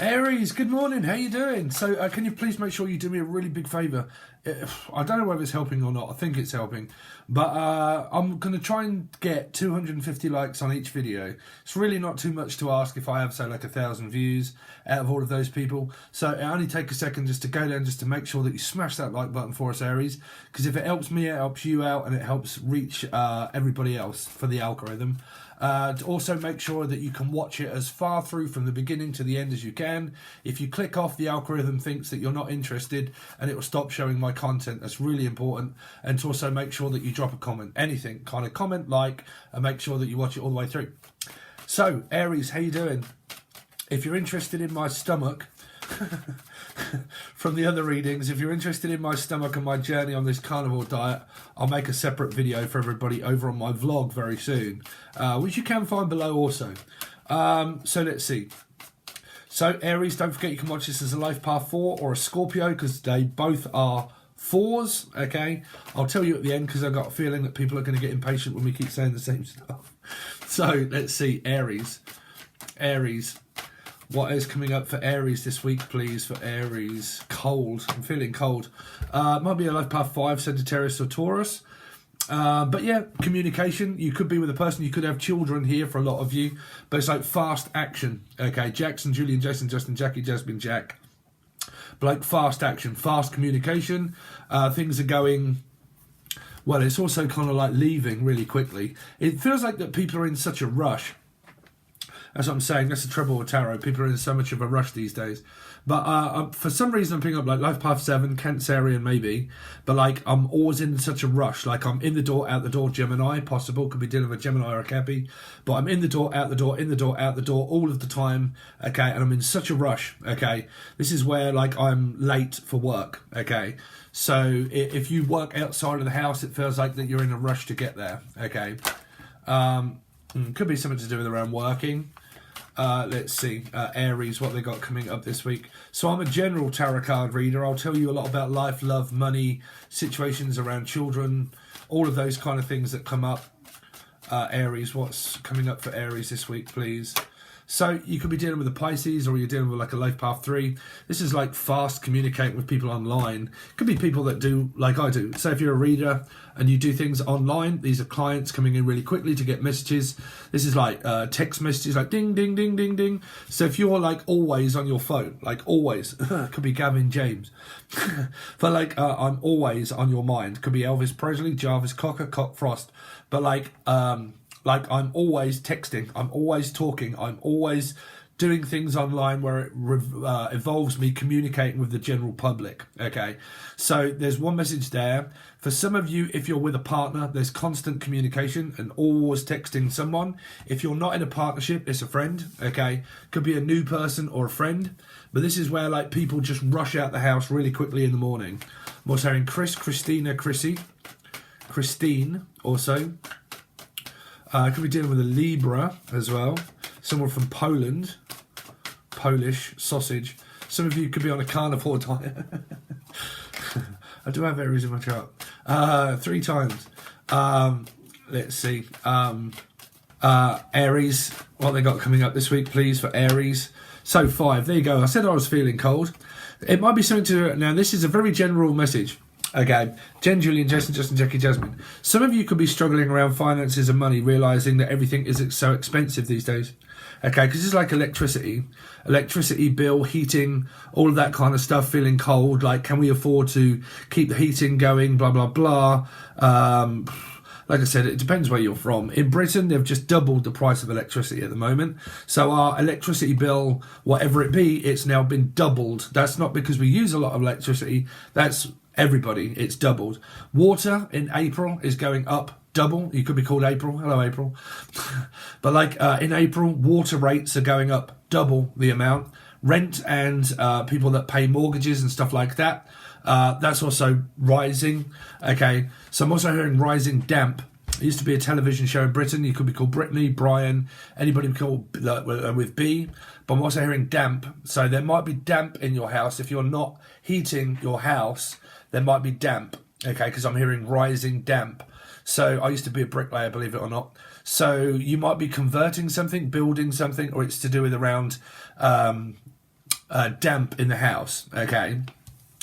Aries, good morning. How you doing? So, can you please make sure you do me a really big favour? I don't know whether it's helping or not. I think it's helping, but I'm going to try and get 250 likes on each video. It's really not too much to ask if I have, say, like 1,000 views out of all of those people. So it only take a second just to go down, just to make sure that you smash that like button for us, Aries. Because if it helps me, it helps you out, and it helps reach everybody else for the algorithm. To also make sure that you can watch it as far through from the beginning to the end as you can. If you click off, the algorithm thinks that you're not interested and it will stop showing my content. That's really important. And to also make sure that you drop a comment, anything, kind of comment, like, and make sure that you watch it all the way through. So, Aries, how you doing? If you're interested in my stomach, from the other readings, if you're interested in my stomach and my journey on this carnivore diet, I'll make a separate video for everybody over on my vlog very soon, which you can find below also. So let's see. So Aries, don't forget you can watch this as a life path 4 or a Scorpio, because they both are 4s. Okay, I'll tell you at the end, because I've got a feeling that people are going to get impatient when we keep saying the same stuff. So let's see, Aries. What is coming up for Aries this week, please, for Aries? Cold. I'm feeling cold. Might be a life path 5, Sagittarius or Taurus. But yeah, communication. You could be with a person. You could have children here for a lot of you. But it's like fast action. Okay, Jackson, Julian, Jason, Justin, Jackie, Jasmine, Jack. But like fast action, fast communication. Things are going... Well, it's also kind of like leaving really quickly. It feels like that people are in such a rush. That's what I'm saying. That's the trouble with tarot. People are in so much of a rush these days. But for some reason, I'm picking up like Life Path 7, Cancerian maybe. But like I'm always in such a rush. Like I'm in the door, out the door, Gemini, possible. Could be dealing with a Gemini or a Cappy. But I'm in the door, out the door, in the door, out the door all of the time. Okay. And I'm in such a rush. Okay. This is where like I'm late for work. Okay. So if you work outside of the house, it feels like that you're in a rush to get there. Okay. Could be something to do with around working. Let's see, Aries, what they got coming up this week. So I'm a general tarot card reader. I'll tell you a lot about life, love, money, situations around children, all of those kind of things that come up. Aries, what's coming up for Aries this week, please? So you could be dealing with a Pisces, or you're dealing with like a life path 3. This is like fast communicating with people online. Could be people that do like I do. So if you're a reader and you do things online, these are clients coming in really quickly to get messages. This is like text messages, like ding, ding, ding, ding, ding. So if you're like always on your phone, like always, could be Gavin James. But like I'm always on your mind. Could be Elvis Presley, Jarvis Cocker, Cock Frost. But like I'm always texting, I'm always talking, I'm always doing things online where it involves me communicating with the general public, okay? So there's one message there. For some of you, if you're with a partner, there's constant communication and always texting someone. If you're not in a partnership, it's a friend, okay? Could be a new person or a friend. But this is where like people just rush out the house really quickly in the morning. I'm also hearing Chris, Christina, Chrissy, Christine also. Could be dealing with a Libra as well. Someone from Poland. Polish sausage. Some of you could be on a carnivore diet. I do have Aries in my chart. 3 times. Let's see. Aries. What they got coming up this week, please, for Aries. So 5. There you go. I said I was feeling cold. It might be something to... Now, this is a very general message. Okay, Jen, Julian, Jason, Justin, Jackie, Jasmine. Some of you could be struggling around finances and money, realising that everything is so expensive these days. Okay, because it's like electricity bill, heating, all of that kind of stuff, feeling cold. Like, can we afford to keep the heating going, blah, blah, blah. Like I said, it depends where you're from. In Britain, they've just doubled the price of electricity at the moment. So our electricity bill, whatever it be, it's now been doubled. That's not because we use a lot of electricity. That's everybody. It's doubled. Water in April is going up double. You could be called April. Hello, April. But like in April, water rates are going up double the amount. Rent and people that pay mortgages and stuff like that, that's also rising. Okay, so I'm also hearing rising damp. It used to be a television show in Britain. You could be called Brittany, Brian, anybody called with B. But I'm also hearing damp. So there might be damp in your house. If you're not heating your house, there might be damp. Okay, because I'm hearing rising damp. So I used to be a bricklayer, believe it or not. So you might be converting something, building something, or it's to do with around damp in the house. Okay,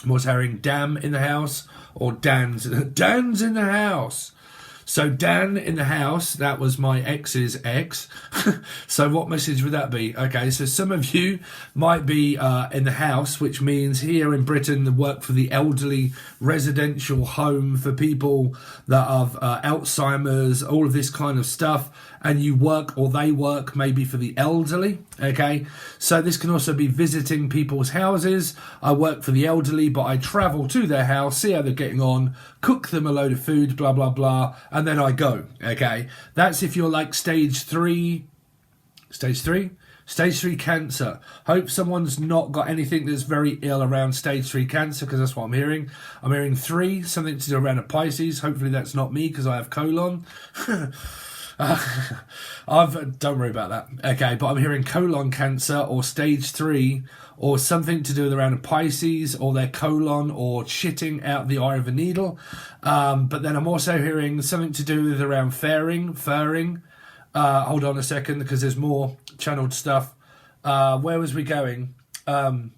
I'm also hearing damn in the house or Dan's in the house. So Dan in the house, that was my ex's ex. So what message would that be? Okay, so some of you might be in the house, which means here in Britain, the work for the elderly residential home for people that have Alzheimer's, all of this kind of stuff. And you work, or they work, maybe for the elderly, okay? So this can also be visiting people's houses. I work for the elderly, but I travel to their house, see how they're getting on, cook them a load of food, blah, blah, blah, and then I go, okay? That's if you're like stage 3 cancer. Hope someone's not got anything that's very ill around stage 3 cancer, because that's what I'm hearing. I'm hearing 3, something to do around a Pisces. Hopefully that's not me, because I have colon. Don't worry about that. Okay, but I'm hearing colon cancer or stage 3 or something to do with around a Pisces or their colon or shitting out the eye of a needle. But then I'm also hearing something to do with around furring. Hold on a second, because there's more channeled stuff. Where was we going? Oh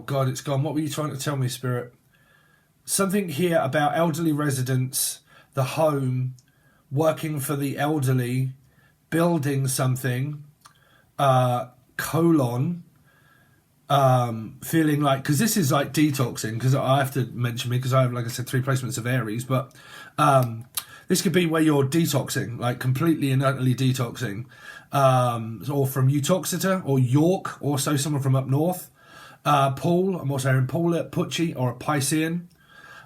God, it's gone. What were you trying to tell me, Spirit? Something here about elderly residents, the home, working for the elderly, building something, colon, feeling like, because this is like detoxing, because I have to mention me, because I have, like I said, 3 placements of Aries, but this could be where you're detoxing, like completely and utterly detoxing, or from Utoxeter or York, also someone from up north. Paul, I'm also hearing Paul at Pucci or a Piscean.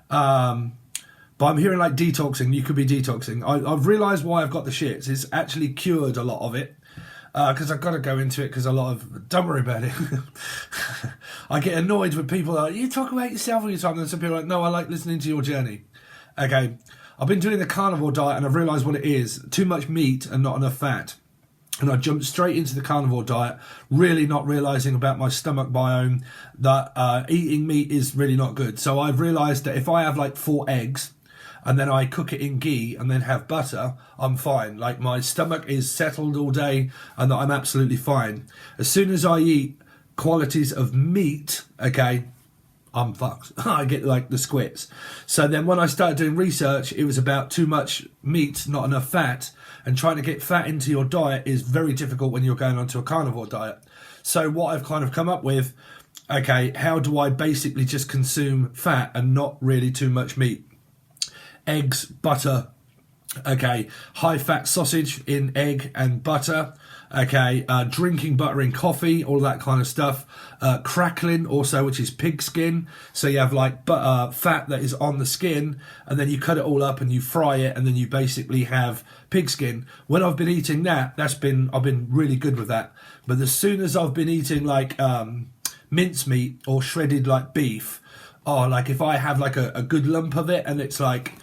But I'm hearing like detoxing. You could be detoxing. I've realised why I've got the shits. It's actually cured a lot of it. Because I've got to go into it, because a lot of... Don't worry about it. I get annoyed with people that are like, you talk about yourself all the time. And some people are like, no, I like listening to your journey. Okay. I've been doing the carnivore diet and I've realised what it is. Too much meat and not enough fat. And I jumped straight into the carnivore diet, really not realising about my stomach biome, that eating meat is really not good. So I've realised that if I have like 4 eggs and then I cook it in ghee and then have butter, I'm fine. Like my stomach is settled all day and I'm absolutely fine. As soon as I eat qualities of meat, okay, I'm fucked. I get like the squits. So then when I started doing research, it was about too much meat, not enough fat. And trying to get fat into your diet is very difficult when you're going onto a carnivore diet. So what I've kind of come up with, okay, how do I basically just consume fat and not really too much meat? Eggs, butter, okay, high fat sausage in egg and butter, okay, drinking butter in coffee, all that kind of stuff. Crackling also, which is pig skin. So you have like fat that is on the skin, and then you cut it all up and you fry it, and then you basically have pig skin. When I've been eating that, I've been really good with that. But as soon as I've been eating like mincemeat or shredded like beef, like if I have like a good lump of it, and it's like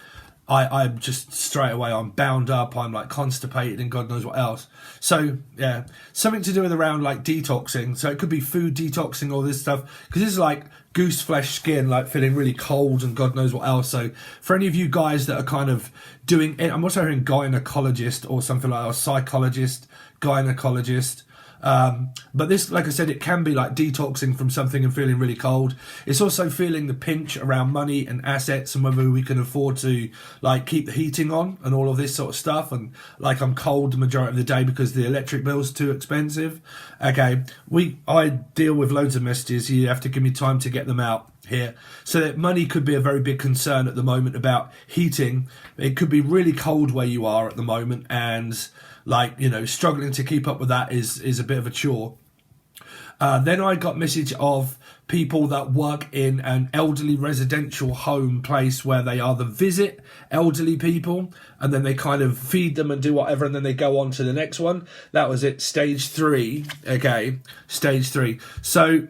I'm just straight away, I'm bound up, I'm like constipated and God knows what else. So yeah, something to do with around like detoxing. So it could be food detoxing, all this stuff, because this is like goose flesh skin, like feeling really cold and God knows what else. So for any of you guys that are kind of doing it, I'm also hearing gynecologist or something like that, or psychologist, gynecologist. But this, like I said, it can be like detoxing from something and feeling really cold. It's also feeling the pinch around money and assets and whether we can afford to like keep the heating on and all of this sort of stuff. And like I'm cold the majority of the day because the electric bill's too expensive. Okay, I deal with loads of messages. You have to give me time to get them out here. So that money could be a very big concern at the moment about heating. It could be really cold where you are at the moment, and like, you know, struggling to keep up with that is a bit of a chore. Then I got message of people that work in an elderly residential home place where they either visit elderly people and then they kind of feed them and do whatever, and then they go on to the next one. That was it, stage 3. Okay, stage 3. So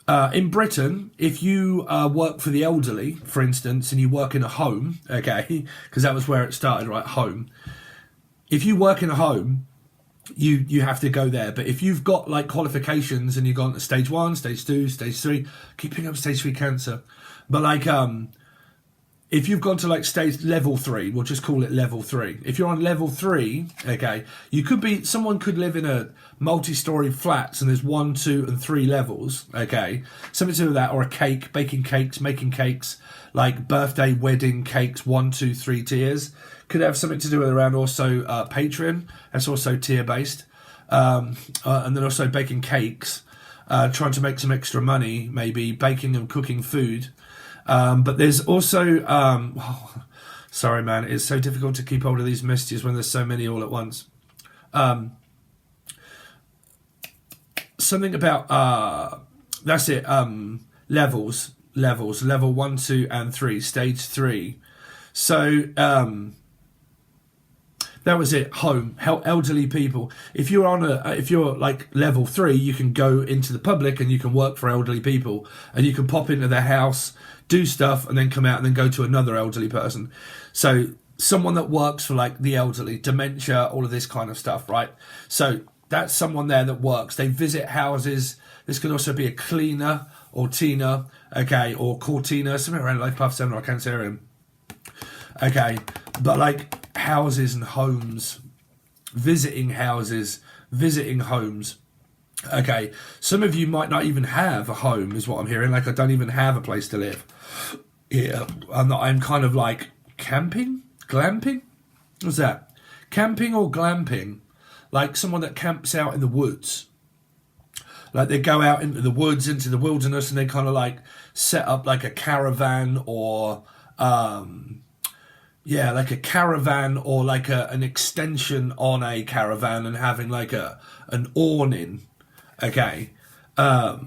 in Britain, if you work for the elderly, for instance, and you work in a home, okay, because that was where it started, right, home. If you work in a home, you have to go there. But if you've got like qualifications and you've gone to stage 1, stage 2, stage 3, keep picking up stage 3 cancer. But like if you've gone to like stage level 3, we'll just call it level 3. If you're on level 3, okay, you could be, someone could live in a multi-story flats and there's 1, 2, and 3 levels, okay, something to do with that, or a cake, baking cakes, making cakes, like birthday, wedding cakes, 1, 2, 3 tiers. Could have something to do with around also Patreon. That's also tier based, and then also baking cakes, trying to make some extra money, maybe baking and cooking food. But there's also, sorry man, it's so difficult to keep hold of these messages when there's so many all at once. Something about, that's it, levels, level 1, 2, and 3, stage 3. So, that was it. Home, elderly people. If you're on if you're like level 3, you can go into the public and you can work for elderly people, and you can pop into their house, do stuff, and then come out and then go to another elderly person. So someone that works for like the elderly, dementia, all of this kind of stuff, right? So that's someone there that works. They visit houses. This could also be a cleaner or Tina, okay, or Cortina, something around Life Path 7 or Cancerian. Okay, but like houses and homes, visiting houses, visiting homes. Okay, some of you might not even have a home, is what I'm hearing. Like, I don't even have a place to live. Yeah, I'm kind of like camping, glamping. What's that? Camping or glamping? Like someone that camps out in the woods. Like they go out into the woods, into the wilderness, and they kind of like set up like a caravan or yeah, like a caravan or like an extension on a caravan, and having like an awning. Okay. Yeah,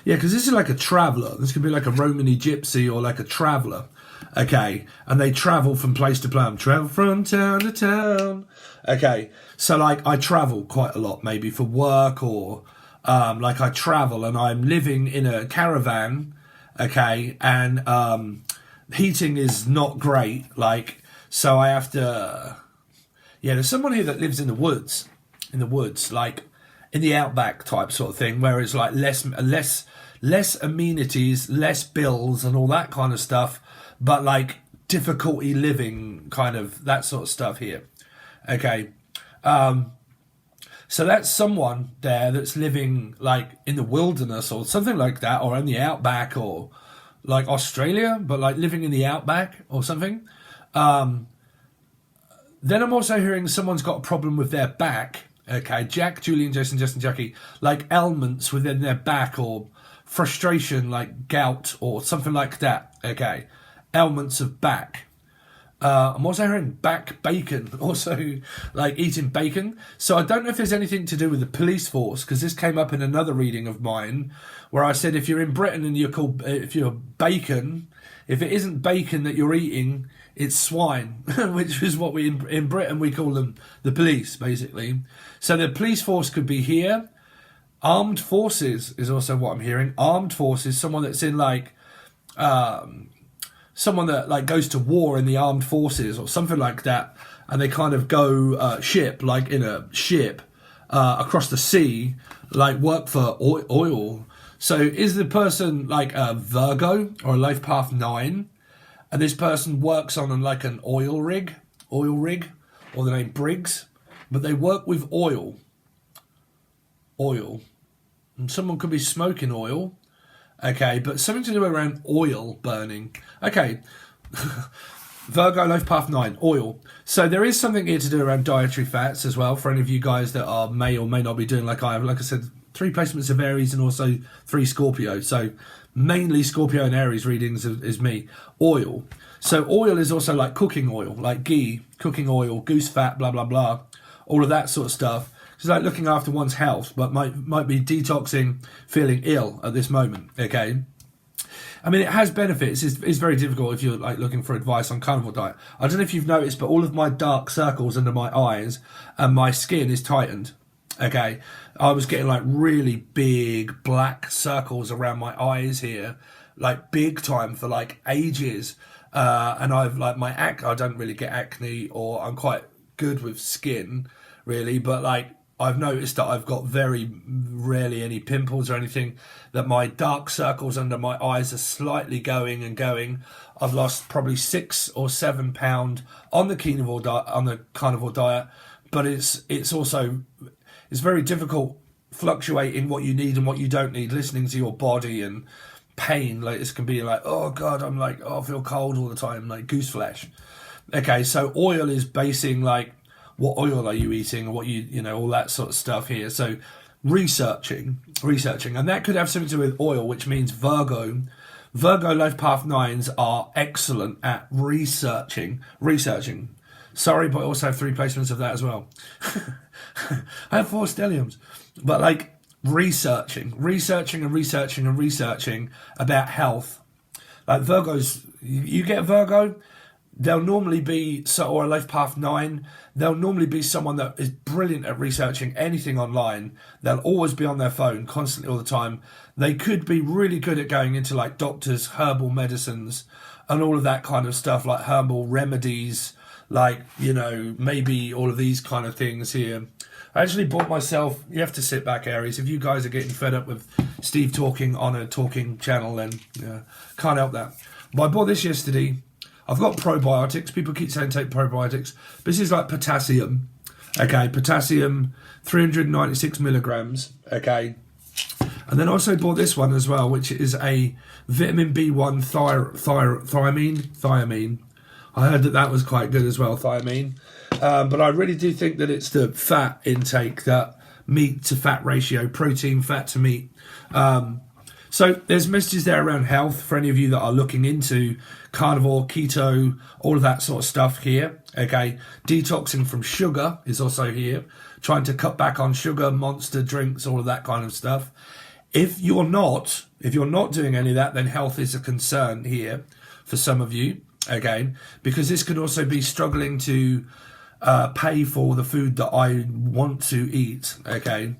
because this is like a traveller. This could be like a Romany gypsy or like a traveller. Okay. And they travel from place to place. Travel from town to town. Okay. So like I travel quite a lot, maybe for work, or like I travel and I'm living in a caravan. Okay, and heating is not great, like, so I have to, yeah, there's someone here that lives in the woods, like in the outback type sort of thing, where it's like less amenities, less bills and all that kind of stuff, but like difficulty living, kind of that sort of stuff here. Okay, so that's someone there that's living like in the wilderness or something like that, or in the outback, or like Australia, but like living in the outback or something. Then I'm also hearing someone's got a problem with their back. Okay, Jack, Julian, Jason, Justin, Jackie, like ailments within their back, or frustration like gout or something like that. Okay, ailments of back. I'm also hearing back bacon, also like eating bacon. So I don't know if there's anything to do with the police force, because this came up in another reading of mine where I said if you're in Britain and you're called, if you're bacon, if it isn't bacon that you're eating, it's swine, which is what we in Britain we call them, the police, basically. So the police force could be here. Armed forces is also what I'm hearing. Armed forces, someone that's in like someone that like goes to war in the armed forces or something like that, and they kind of go ship, like in a ship across the sea, like work for oil. So is the person like a Virgo or a Life Path 9, and this person works on like an oil rig, or the name Briggs, but they work with oil, and someone could be smoking oil. Okay, but something to do around oil burning. Okay, Virgo, Life Path 9, oil. So there is something here to do around dietary fats as well, for any of you guys that are may or may not be doing like I have. Like I said, 3 placements of Aries and also 3 Scorpio. So mainly Scorpio and Aries readings is me. Oil. So oil is also like cooking oil, like ghee, cooking oil, goose fat, blah, blah, blah. All of that sort of stuff. It's like looking after one's health, but might be detoxing, feeling ill at this moment, okay? I mean, it has benefits. It's very difficult if you're like looking for advice on carnivore diet. I don't know if you've noticed, but all of my dark circles under my eyes and my skin is tightened, okay? I was getting like really big black circles around my eyes here, like big time for like ages. And I've like my acne, I don't really get acne, or I'm quite good with skin, really, but like I've noticed that I've got very rarely any pimples or anything, that my dark circles under my eyes are slightly going and going. I've lost probably 6 or 7 pounds on the carnivore diet, but it's also, it's very difficult fluctuating what you need and what you don't need, listening to your body and pain. Like, this can be like, oh God, I'm like, oh, I feel cold all the time, like goose flesh. Okay, so oil is basing like, what oil are you eating, or what you know, all that sort of stuff here. So researching, and that could have something to do with oil, which means Virgo life path 9s are excellent at researching. Sorry, but I also have 3 placements of that as well. I have 4 stelliums, but like researching about health. Like Virgos, you get Virgo, they'll normally be, or a life path 9, they'll normally be someone that is brilliant at researching anything online. They'll always be on their phone constantly all the time. They could be really good at going into like doctors, herbal medicines and all of that kind of stuff, like herbal remedies, like, you know, maybe all of these kind of things here. I actually bought myself, you have to sit back, Aries. If you guys are getting fed up with Steve talking on a talking channel, then can't help that. But I bought this yesterday. I've got probiotics. People keep saying take probiotics. But this is like potassium. Okay, potassium, 396 milligrams. Okay. And then I also bought this one as well, which is a vitamin B1 thiamine. I heard that was quite good as well, thiamine. But I really do think that it's the fat intake, that meat to fat ratio, protein, fat to meat. So there's messages there around health for any of you that are looking into carnivore, keto, all of that sort of stuff here. Okay, detoxing from sugar is also here. Trying to cut back on sugar, monster drinks, all of that kind of stuff. If you're not doing any of that, then health is a concern here for some of you. Again, because this could also be struggling to pay for the food that I want to eat. Okay.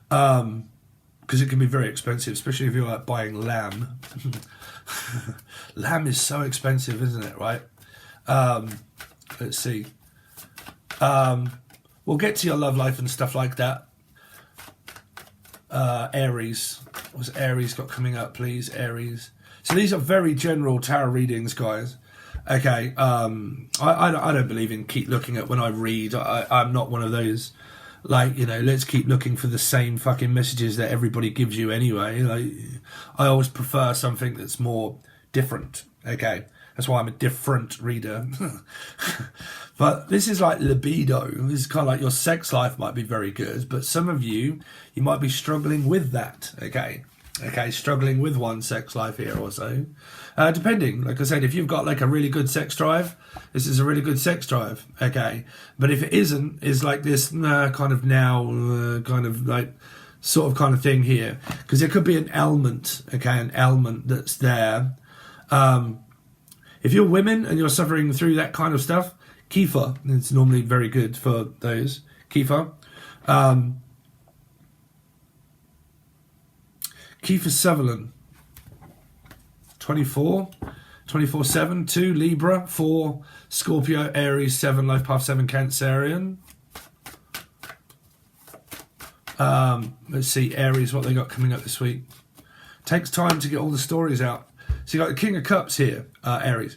Because it can be very expensive, especially if you're like buying lamb. Lamb is so expensive, isn't it, right? Let's see. We'll get to your love life and stuff like that. Aries. What's Aries got coming up, please? Aries. So these are very general tarot readings, guys. Okay. I don't believe in keep looking at when I read. I'm not one of those, like, you know, let's keep looking for the same fucking messages that everybody gives you anyway. Like, I always prefer something that's more different. Okay. That's why I'm a different reader. But this is like libido. This is kind of like your sex life might be very good, but some of you might be struggling with that. Okay. Okay, struggling with one sex life here or so. Depending, like I said, if you've got like a really good sex drive, this is a really good sex drive. Okay. But if it isn't, it's like this kind of now, kind of like sort of kind of thing here. Because there could be an ailment, okay, an ailment that's there. If you're women and you're suffering through that kind of stuff, Kefir, it's normally very good for those. Kefir. Kiefer Sutherland, 24, 24/7, 2 Libra, 4 Scorpio, Aries, 7 Life Path 7 Cancerian. Let's see, Aries, what they got coming up this week. Takes time to get all the stories out. So you got the King of Cups here, Aries.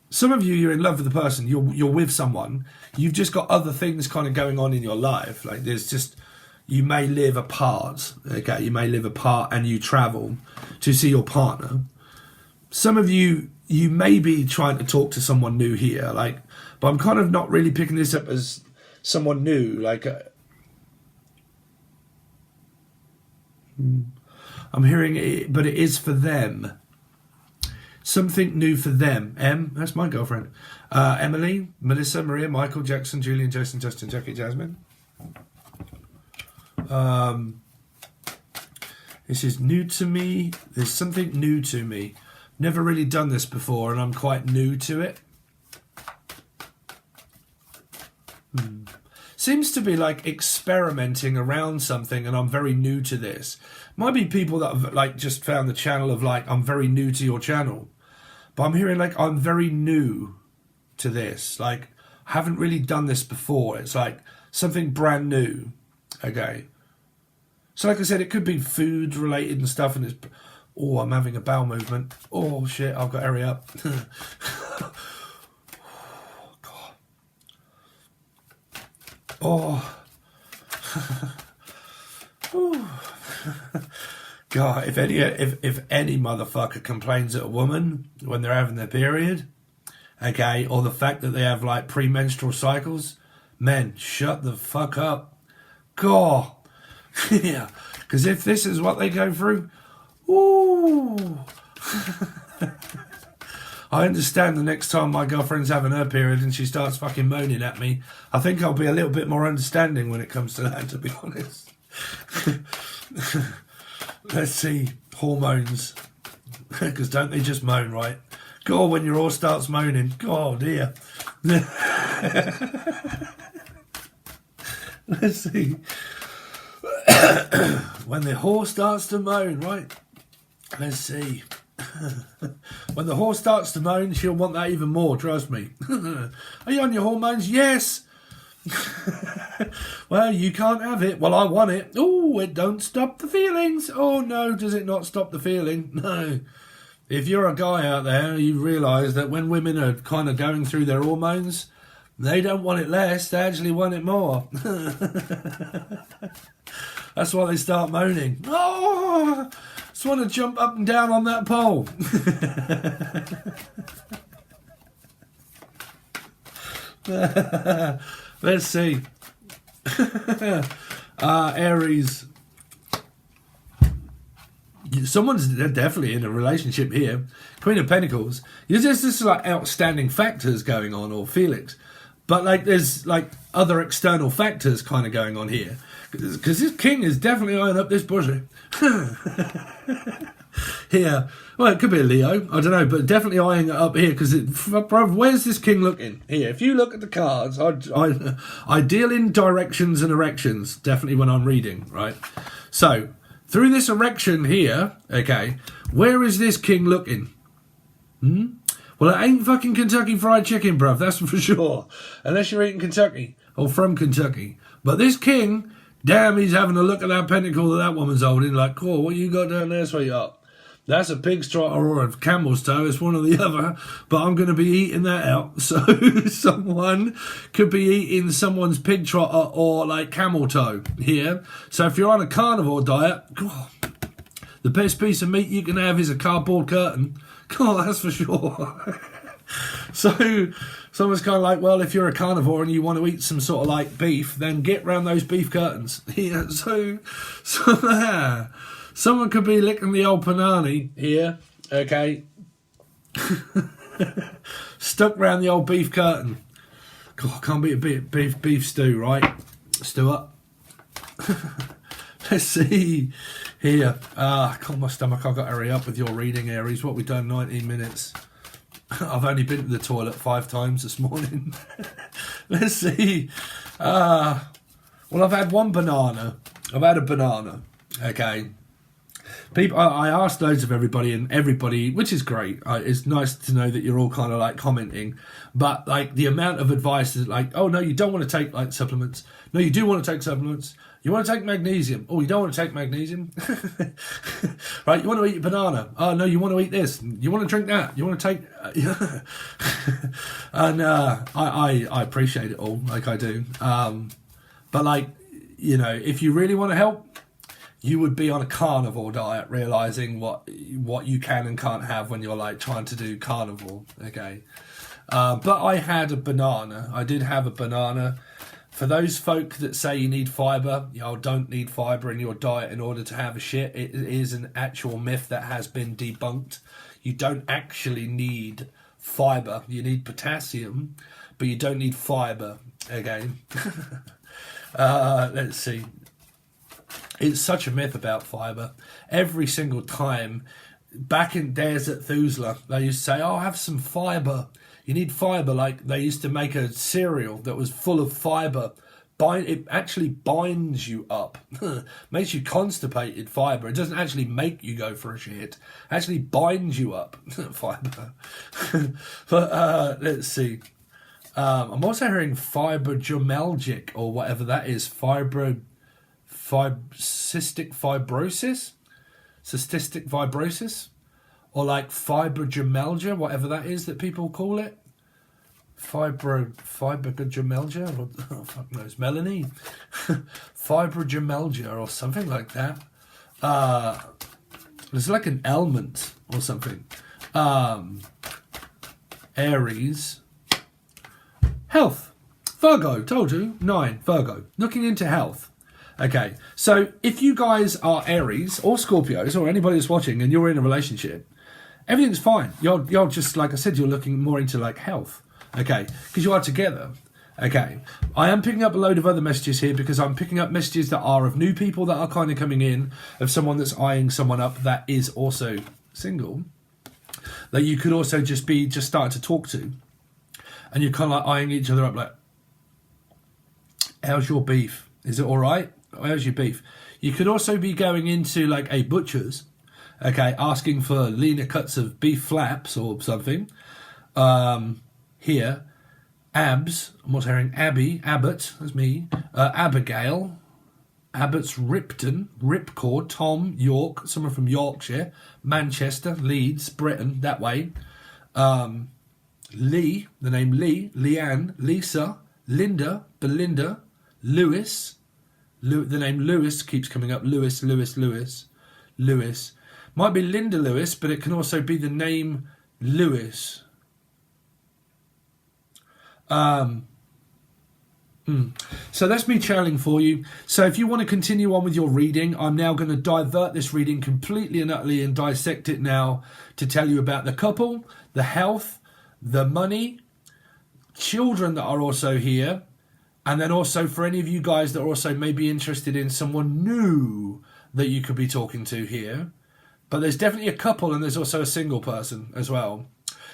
Some of you, you're in love with the person, you're with someone. You've just got other things kind of going on in your life. Like there's just, you may live apart, okay? You may live apart and you travel to see your partner. Some of you, you may be trying to talk to someone new here, like, but I'm kind of not really picking this up as someone new. Like, I'm hearing it, but it is for them. Something new for them. That's my girlfriend. Emily, Melissa, Maria, Michael, Jackson, Julian, Jason, Justin, Jackie, Jasmine. This is new to me. There's something new to me. Never really done this before and I'm quite new to it. Seems to be like experimenting around something and I'm very new to this. Might be people that have like just found the channel of like, I'm very new to your channel. But I'm hearing like, I'm very new to this. Like, haven't really done this before. It's like something brand new. Okay. So like I said, it could be food related and stuff, and it's, oh, I'm having a bowel movement. Oh shit, I've got to hurry up. Oh, God! If any motherfucker complains at a woman when they're having their period, okay, or the fact that they have like premenstrual cycles, men, shut the fuck up. God, yeah, because if this is what they go through, ooh. I understand the next time my girlfriend's having her period and she starts fucking moaning at me, I think I'll be a little bit more understanding when it comes to that, to be honest. Let's see, hormones. Because don't they just moan, right? God, when your horse starts moaning, God, dear. Let's see. When the horse starts to moan, right? Let's see. When the horse starts to moan, she'll want that even more, trust me. Are you on your hormones? Yes. Well, you can't have it. Well, I want it. Oh, it don't stop the feelings. Oh, no, does it not stop the feeling? No. If you're a guy out there, you realise that when women are kind of going through their hormones, they don't want it less, they actually want it more. That's why they start moaning. Oh, just want to jump up and down on that pole. Let's see. Aries. Someone's definitely in a relationship here. Queen of Pentacles. There's this like outstanding factors going on, or feelings. But like there's like other external factors kind of going on here. Because this king is definitely eyeing up this pussy. Here. Well, it could be a Leo. I don't know. But definitely eyeing it up here. Because, where's this king looking? Here. If you look at the cards, I deal in directions and erections. Definitely when I'm reading, right? So, through this erection here, okay, where is this king looking? Well, it ain't fucking Kentucky Fried Chicken, bruv. That's for sure. Unless you're eating Kentucky. Or from Kentucky. But this king... Damn, he's having a look at that pentacle that woman's holding. Like, cool, what you got down there, sweetheart? That's a pig's trotter or a camel's toe. It's one or the other. But I'm going to be eating that out. So someone could be eating someone's pig trotter or like camel toe here. So if you're on a carnivore diet, God, the best piece of meat you can have is a cardboard curtain. God, that's for sure. So someone's kind of like, well, if you're a carnivore and you want to eat some sort of like beef, then get round those beef curtains. Yeah, so someone could be licking the old panani here, okay, stuck round the old beef curtain. God, can't be a bit beef stew, right? Stew up. Let's see here. God, my stomach. I've got to hurry up with your reading, Aries. What we've done, 19 minutes. I've only been to the toilet 5 times this morning. Let's see. Well, I've had one banana. I've had a banana. Okay. People, I asked loads of everybody, and everybody, which is great. It's nice to know that you're all kind of like commenting. But like the amount of advice is like, oh no, you don't want to take like supplements. No, you do want to take supplements. You want to take magnesium. Oh, you don't want to take magnesium? Right, you want to eat your banana. Oh, no, you want to eat this. You want to drink that. You want to take... And I appreciate it all, like I do. But, like, you know, if you really want to help, you would be on a carnivore diet, realising what you can and can't have when you're, like, trying to do carnivore, okay? But I had a banana. I did have a banana. For those folk that say you need fibre, you don't need fibre in your diet in order to have a shit, it is an actual myth that has been debunked. You don't actually need fibre. You need potassium, but you don't need fibre, again. Let's see. It's such a myth about fibre. Every single time, back in days at Thusla, they used to say, oh, have some fibre. You need fibre, like they used to make a cereal that was full of fibre. It actually binds you up. Makes you constipated, fibre. It doesn't actually make you go for a shit. It actually binds you up, fibre. But let's see. I'm also hearing fibromyalgic or whatever that is. Cystic fibrosis, or like fibromyalgia, whatever that is that people call it. Fibromyalgia, or oh, fuck knows, Melanie. Fibromyalgia or something like that. It's like an ailment or something. Aries. Health. Virgo, told you. 9, Virgo. Looking into health. Okay, so if you guys are Aries or Scorpios or anybody that's watching and you're in a relationship, everything's fine. You're just, like I said, you're looking more into like health. Okay, because you are together. Okay, I am picking up a load of other messages here because I'm picking up messages that are of new people that are kind of coming in, of someone that's eyeing someone up that is also single, that you could also just start to talk to, and you're kind of like eyeing each other up like, how's your beef? Is it all right? How's your beef? You could also be going into like a butcher's, okay, asking for leaner cuts of beef flaps or something. Here, Abs, I'm also hearing Abbott, that's me, Abigail, Abbott's Ripton, Ripcord, Tom, York, someone from Yorkshire, Manchester, Leeds, Britain, that way, Lee, the name Lee, Leanne, Lisa, Linda, Belinda, Lewis, the name Lewis keeps coming up, Lewis, might be Linda Lewis, but it can also be the name Lewis. So that's me channeling for you. So if you want to continue on with your reading, I'm now going to divert this reading completely and utterly and dissect it now to tell you about the couple, the health, the money, children that are also here, and then also for any of you guys that are also maybe interested in someone new that you could be talking to here. But there's definitely a couple and there's also a single person as well.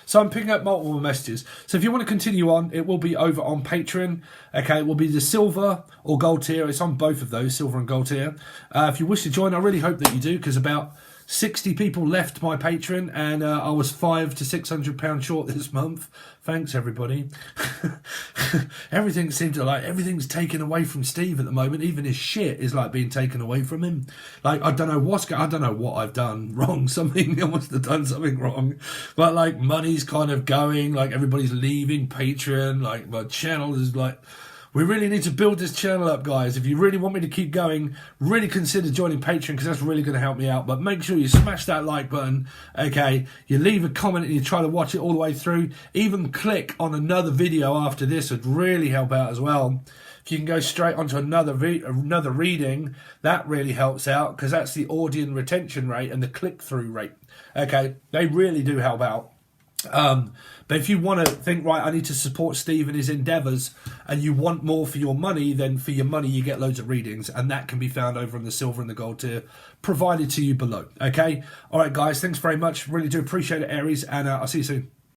So I'm picking up multiple messages. So if you want to continue on, it will be over on Patreon. Okay, it will be the silver or gold tier. It's on both of those, silver and gold tier. If you wish to join, I really hope that you do, because about 60 people left my Patreon, and I was £500 to £600 short this month. Thanks, everybody. Everything's taken away from Steve at the moment. Even his shit is like being taken away from him. Like, I don't know what I've done wrong. I must have done something wrong. But like, money's kind of going. Like, everybody's leaving Patreon. Like, my channel is like. We really need to build this channel up, guys. If you really want me to keep going, really consider joining Patreon, because that's really going to help me out. But make sure you smash that like button, okay? You leave a comment and you try to watch it all the way through. Even click on another video after this would really help out as well. If you can go straight onto another reading, that really helps out, because that's the audience retention rate and the click-through rate. Okay, they really do help out. But if you want to think, right, I need to support Steve in his endeavours, and you want more for your money, then for your money you get loads of readings, and that can be found over in the silver and the gold tier provided to you below. Okay, all right guys, thanks very much, really do appreciate it, Aries, and I'll see you soon.